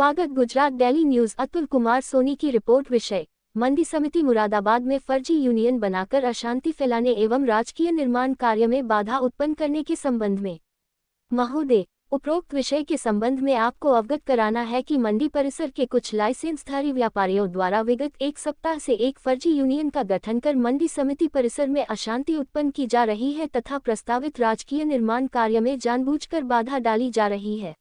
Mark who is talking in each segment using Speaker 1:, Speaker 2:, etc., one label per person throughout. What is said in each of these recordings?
Speaker 1: स्वागत। Gujarat daily news. Atul Kumar Soni की रिपोर्ट। विषय: मंडी समिति मुरादाबाद में फर्जी यूनियन बनाकर अशांति फैलाने एवं राजकीय निर्माण कार्य में बाधा उत्पन्न करने के संबंध में। महोदय, उपरोक्त विषय के संबंध में आपको अवगत कराना है कि मंडी परिसर के कुछ लाइसेंसधारी व्यापारियों द्वारा विगत एक सप्ताह से एक फर्जी यूनियन का गठन कर मंडी समिति परिसर में अशांति उत्पन्न की जा रही है तथा प्रस्तावित राजकीय निर्माण कार्य में जानबूझकर बाधा डाली जा रही है।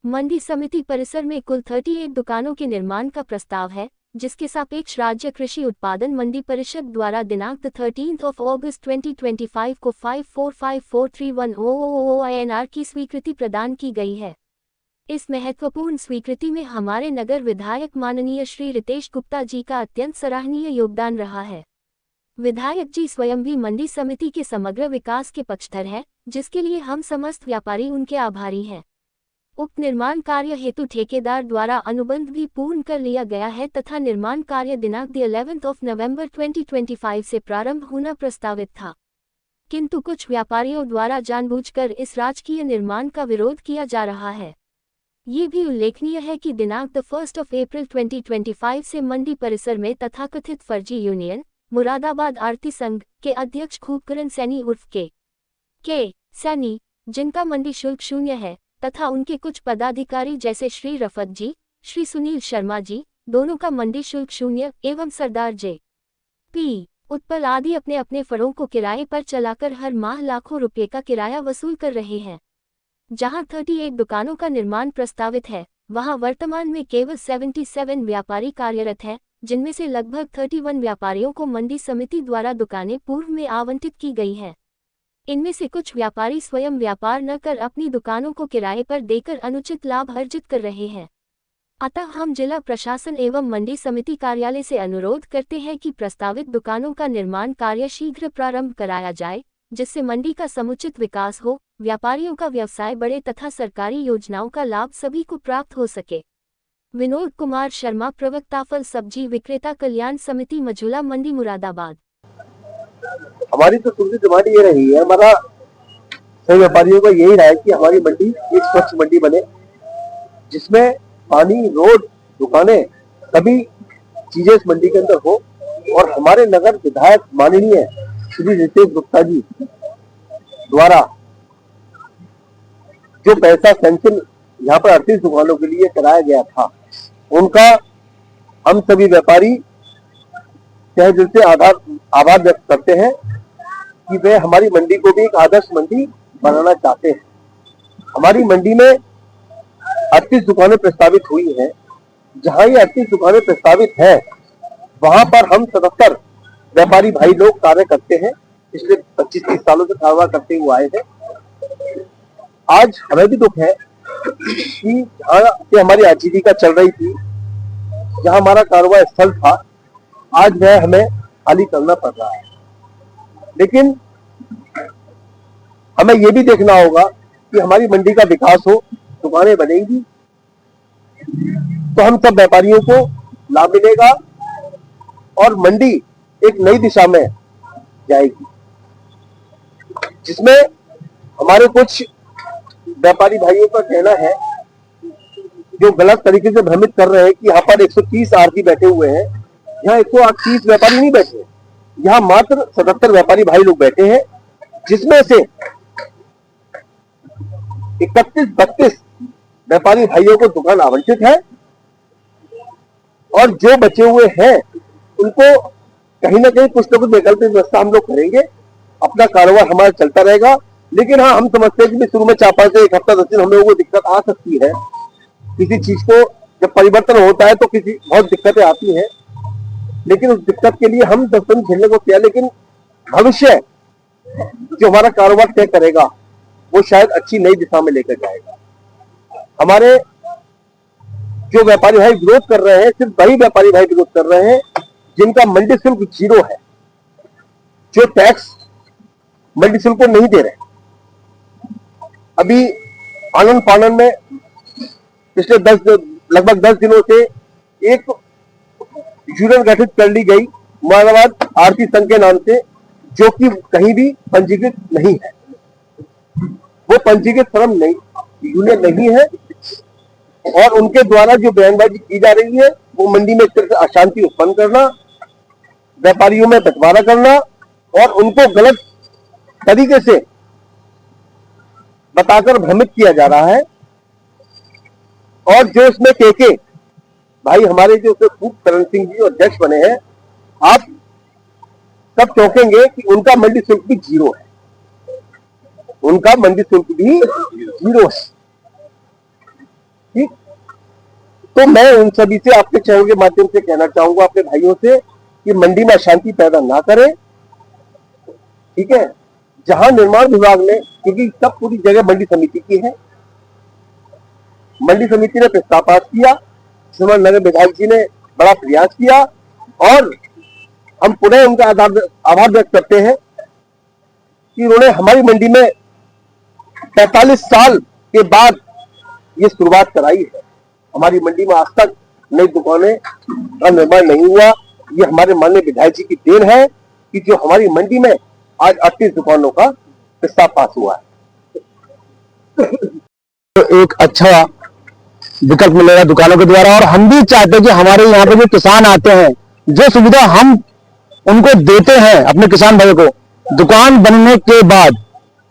Speaker 1: मंडी समिति परिसर में कुल 38 दुकानों के निर्माण का प्रस्ताव है, जिसके सापेक्ष राज्य कृषि उत्पादन मंडी परिषद द्वारा दिनांक 13 अगस्त 2025 को 54543100 INR की स्वीकृति प्रदान की गई है। इस महत्वपूर्ण स्वीकृति में हमारे नगर विधायक माननीय श्री रितेश गुप्ता जी का अत्यंत सराहनीय योगदान रहा है। विधायक जी स्वयं भी मंडी समिति के समग्र विकास के पक्षधर हैं, जिसके लिए हम समस्त व्यापारी उनके आभारी हैं। उक्त निर्माण कार्य हेतु ठेकेदार द्वारा अनुबंध भी पूर्ण कर लिया गया है तथा निर्माण कार्य दिनांक 11 नवंबर 2025 से प्रारंभ होना प्रस्तावित था, किंतु कुछ व्यापारियों द्वारा जानबूझकर इस राजकीय निर्माण का विरोध किया जा रहा है। ये भी उल्लेखनीय है कि दिनांक 1 अप्रैल 2025 से मंडी परिसर में तथाकथित फर्जी यूनियन मुरादाबाद आरती संघ के अध्यक्ष खूबकरण सैनी उर्फ के सैनी, जिनका मंडी शुल्क शून्य है, तथा उनके कुछ पदाधिकारी जैसे श्री रफत जी, श्री सुनील शर्मा जी, दोनों का मंडी शुल्क शून्य एवं सरदार J.P. उत्पल आदि अपने अपने फड़ों को किराए पर चलाकर हर माह लाखों रुपये का किराया वसूल कर रहे हैं। जहां 38 दुकानों का निर्माण प्रस्तावित है, वहां वर्तमान में केवल 77 व्यापारी कार्यरत हैं, जिनमें से लगभग 31 व्यापारियों को मंडी समिति द्वारा दुकानें पूर्व में आवंटित की गई हैं। इनमें से कुछ व्यापारी स्वयं व्यापार न कर अपनी दुकानों को किराए पर देकर अनुचित लाभ अर्जित कर रहे हैं। अतः हम जिला प्रशासन एवं मंडी समिति कार्यालय से अनुरोध करते हैं कि प्रस्तावित दुकानों का निर्माण कार्य शीघ्र प्रारंभ कराया जाए, जिससे मंडी का समुचित विकास हो, व्यापारियों का व्यवसाय बढ़े तथा सरकारी योजनाओं का लाभ सभी को प्राप्त हो सके। विनोद कुमार शर्मा, प्रवक्ता फल सब्जी विक्रेता कल्याण समिति मझूला मंडी मुरादाबाद।
Speaker 2: हमारी तो सुविधा डिमांड ये रही है, हमारा सभी व्यापारियों का यही रहा है कि हमारी मंडी एक स्वच्छ मंडी बने, जिसमें पानी, रोड, दुकानें, सभी चीजें इस मंडी के अंदर हो। और हमारे नगर विधायक माननीय श्री रितेश गुप्ता जी द्वारा जो पैसा सैंक्शन यहाँ पर 38 दुकानों के लिए कराया गया था, उनका हम सभी व्यापारी तहे दिल से आभार व्यक्त करते हैं कि वे हमारी मंडी को भी एक आदर्श मंडी बनाना चाहते हैं। हमारी मंडी में 38 दुकानें प्रस्तावित हुई हैं। जहां ये 38 दुकानें प्रस्तावित हैं, वहां पर हम 77 व्यापारी भाई लोग कार्य करते हैं। पिछले 25-30 सालों से कारोबार करते हुए आए हैं। आज हमें भी दुख है कि जहां से हमारी आजीविका चल रही थी, जहां हमारा कारोबार स्थल था, आज वह हमें खाली करना पड़ रहा है। लेकिन हमें यह भी देखना होगा कि हमारी मंडी का विकास हो, दुकानें बनेंगी तो हम सब व्यापारियों को लाभ मिलेगा और मंडी एक नई दिशा में जाएगी, जिसमें हमारे कुछ व्यापारी भाइयों का कहना है जो गलत तरीके से भ्रमित कर रहे हैं कि यहाँ पर 130 आरती बैठे हुए हैं। यहाँ 130 व्यापारी नहीं बैठे, यहाँ मात्र 77 व्यापारी भाई लोग बैठे हैं, जिसमें से 31-32 व्यापारी भाइयों को दुकान आवंटित है और जो बचे हुए हैं उनको कहीं ना कहीं कुछ न कुछ वैकल्पिक व्यवस्था हम लोग करेंगे। अपना कारोबार हमारा चलता रहेगा। लेकिन हाँ, हम समझते हैं कि शुरू में 4-5 से 1 हफ्ता 10 दिन हम लोगों को दिक्कत आ सकती है। किसी चीज को जब परिवर्तन होता है तो किसी बहुत दिक्कतें आती हैं, लेकिन उस दिक्कत के लिए हम 10 दिन झेलने को तैयार। लेकिन भविष्य जो हमारा कारोबार तय करेगा, वो शायद अच्छी नई दिशा में लेकर जाएगा। हमारे जो व्यापारी भाई विरोध कर रहे हैं, सिर्फ वही व्यापारी भाई विरोध कर रहे हैं जिनका मंडी शुल्क 0 है, जो टैक्स मंडी शुल्क को नहीं दे रहे। अभी आनंद फानन में पिछले लगभग 10 दिनों से एक यूनियन गठित कर ली गई मुरादाबाद आरती संघ के नाम से, जो कि कहीं भी पंजीकृत नहीं है। वो पंजीकृत फर्म नहीं, यूनियन नहीं है और उनके द्वारा जो बयानबाजी की जा रही है वो मंडी में इस तरह से अशांति उत्पन्न करना, व्यापारियों में बंटवारा करना और उनको गलत तरीके से बताकर भ्रमित किया जा रहा है। और जो इसमें के भाई हमारे जो खूब करण सिंह जी जो अध्यक्ष बने हैं, आप सब चौंकेंगे कि उनका मंडी शुल्क भी 0 है, उनका मंडी शुल्क भी 0 है। ठीक, तो मैं उन सभी से आपके चैनल के माध्यम से कहना चाहूंगा, अपने भाइयों से, कि मंडी में अशांति पैदा ना करें। ठीक है, जहां निर्माण विभाग ने, क्योंकि सब पूरी जगह मंडी समिति की है, मंडी समिति ने प्रस्ताव पास किया, श्रीमान नगर विधायक जी ने बड़ा प्रयास किया और हम पुनः उनका आभार व्यक्त करते हैं कि उन्होंने हमारी मंडी में 45 साल के बाद ये शुरुआत कराई है। हमारी मंडी में आज तक नई दुकानें का निर्माण नहीं हुआ। ये हमारे माननीय विधायक जी की देन है कि जो हमारी मंडी में आज 38 दुकानों का प्रस्ताव पास हुआ है।
Speaker 3: तो एक अच्छा विकल्प मिलेगा दुकानों के द्वारा, और हम भी चाहते हैं कि हमारे यहाँ पे जो किसान आते हैं, जो सुविधा हम उनको देते हैं अपने किसान भाइयों को, दुकान बनने के बाद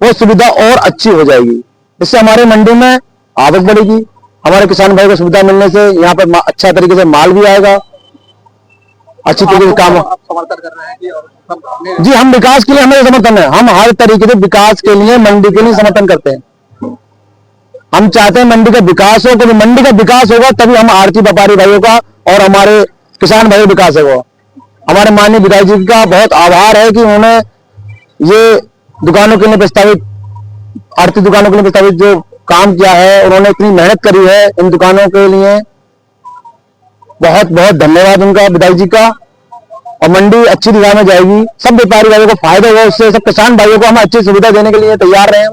Speaker 3: वो सुविधा और अच्छी हो जाएगी। इससे हमारे मंडी में आवक बढ़ेगी, हमारे किसान भाई को सुविधा मिलने से यहाँ पर अच्छा तरीके से माल भी आएगा, अच्छी तरीके से काम।
Speaker 2: समर्थन कर रहे हैं कि
Speaker 3: जी, हम विकास के लिए हमारे समर्थन है, हम हर तरीके से विकास के लिए मंडी के लिए समर्थन करते हैं। हम चाहते हैं मंडी का विकास हो, क्योंकि मंडी का विकास होगा तभी हम आरती व्यापारी भाइयों का और हमारे किसान भाइयों का विकास होगा। हमारे माननीय विधायक जी का बहुत आभार है कि उन्होंने ये दुकानों के लिए प्रस्तावित, आरती दुकानों के लिए प्रस्तावित जो काम किया है, उन्होंने इतनी मेहनत करी है इन दुकानों के लिए। बहुत बहुत धन्यवाद उनका, विधायक जी का। और मंडी अच्छी दिशा में जाएगी, सब व्यापारी भाइयों को फायदा होगा उससे, सब किसान भाइयों को हम अच्छी सुविधा देने के लिए तैयार रहे हैं।